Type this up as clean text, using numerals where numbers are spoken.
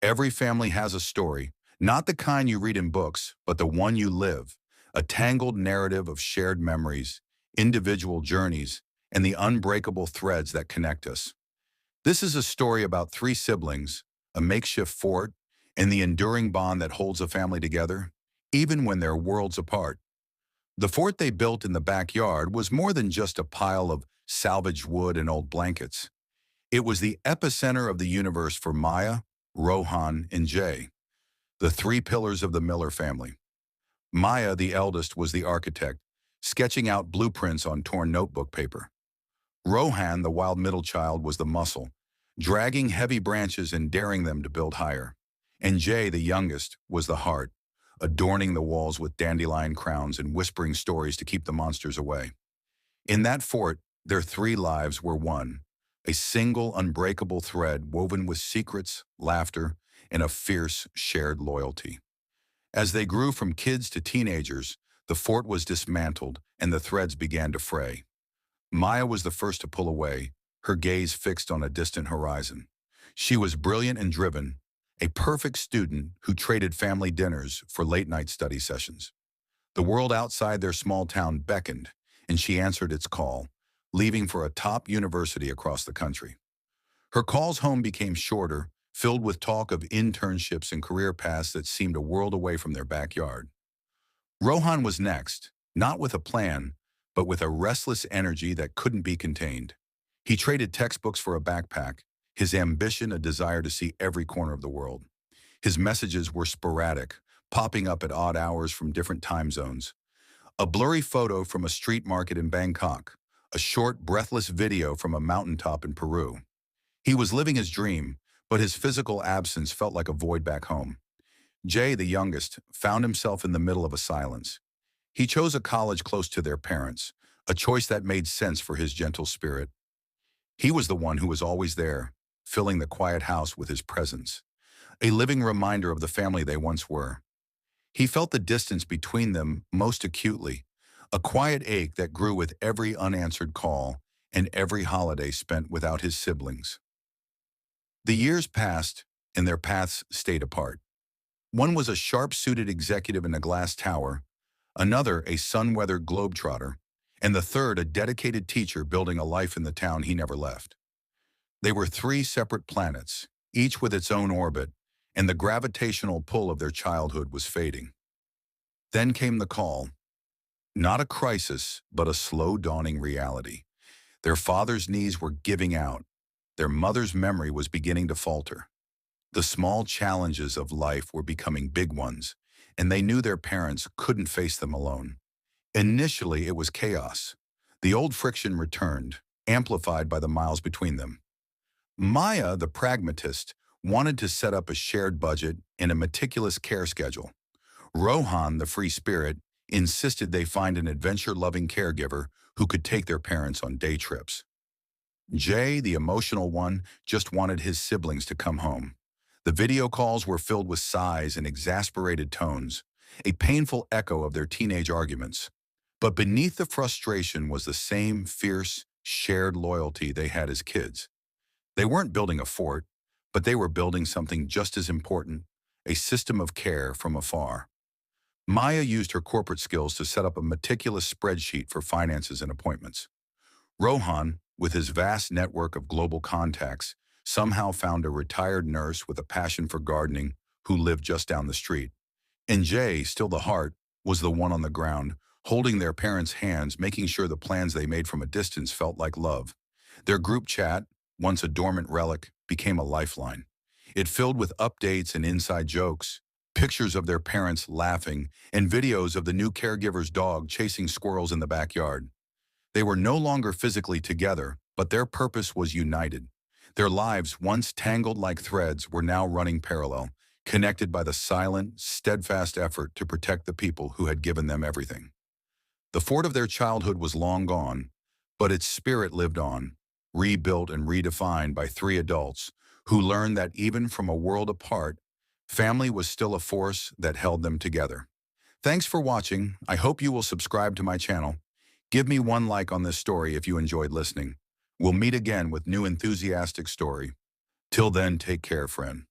Every family has a story, not the kind you read in books, but the one you live, a tangled narrative of shared memories, individual journeys, and the unbreakable threads that connect us. This is a story about three siblings, a makeshift fort, and the enduring bond that holds a family together, even when they're worlds apart. The fort they built in the backyard was more than just a pile of salvaged wood and old blankets. It was the epicenter of the universe for Maya, Rohan, and Jay, the three pillars of the Miller family. Maya, the eldest, was the architect, sketching out blueprints on torn notebook paper. Rohan, the wild middle child, was the muscle, dragging heavy branches and daring them to build higher. And Jay, the youngest, was the heart, adorning the walls with dandelion crowns and whispering stories to keep the monsters away. In that fort, their three lives were one, a single unbreakable thread woven with secrets, laughter, and a fierce shared loyalty. As they grew from kids to teenagers, the fort was dismantled and the threads began to fray. Maya was the first to pull away, her gaze fixed on a distant horizon. She was brilliant and driven, a perfect student who traded family dinners for late-night study sessions. The world outside their small town beckoned, and she answered its call, leaving for a top university across the country. Her calls home became shorter, filled with talk of internships and career paths that seemed a world away from their backyard. Rohan was next, not with a plan, but with a restless energy that couldn't be contained. He traded textbooks for a backpack, his ambition a desire to see every corner of the world. His messages were sporadic, popping up at odd hours from different time zones. A blurry photo from a street market in Bangkok, a short, breathless video from a mountaintop in Peru. He was living his dream, but his physical absence felt like a void back home. Jay, the youngest, found himself in the middle of a silence. He chose a college close to their parents, a choice that made sense for his gentle spirit. He was the one who was always there, filling the quiet house with his presence, a living reminder of the family they once were. He felt the distance between them most acutely, a quiet ache that grew with every unanswered call and every holiday spent without his siblings. The years passed, and their paths stayed apart. One was a sharp-suited executive in a glass tower, another a sun-weathered globetrotter, and the third a dedicated teacher building a life in the town he never left. They were three separate planets, each with its own orbit, and the gravitational pull of their childhood was fading. Then came the call. Not a crisis, but a slow-dawning reality. Their father's knees were giving out. Their mother's memory was beginning to falter. The small challenges of life were becoming big ones, and they knew their parents couldn't face them alone. Initially, it was chaos. The old friction returned, amplified by the miles between them. Maya, the pragmatist, wanted to set up a shared budget and a meticulous care schedule. Rohan, the free spirit, insisted they find an adventure-loving caregiver who could take their parents on day trips. Jay, the emotional one, just wanted his siblings to come home. The video calls were filled with sighs and exasperated tones, a painful echo of their teenage arguments. But beneath the frustration was the same fierce, shared loyalty they had as kids. They weren't building a fort, but they were building something just as important, a system of care from afar. Maya used her corporate skills to set up a meticulous spreadsheet for finances and appointments. Rohan, with his vast network of global contacts, somehow found a retired nurse with a passion for gardening who lived just down the street. And Jay, still the heart, was the one on the ground, holding their parents' hands, making sure the plans they made from a distance felt like love. Their group chat, once a dormant relic, became a lifeline. It filled with updates and inside jokes, pictures of their parents laughing, and videos of the new caregiver's dog chasing squirrels in the backyard. They were no longer physically together, but their purpose was united. Their lives, once tangled like threads, were now running parallel, connected by the silent, steadfast effort to protect the people who had given them everything. The fort of their childhood was long gone, but its spirit lived on, rebuilt and redefined by three adults who learned that even from a world apart, family was still a force that held them together. Thanks for watching. I hope you will subscribe to my channel. Give me one like on this story if you enjoyed listening. We'll meet again with new enthusiastic story. Till then, take care, friend.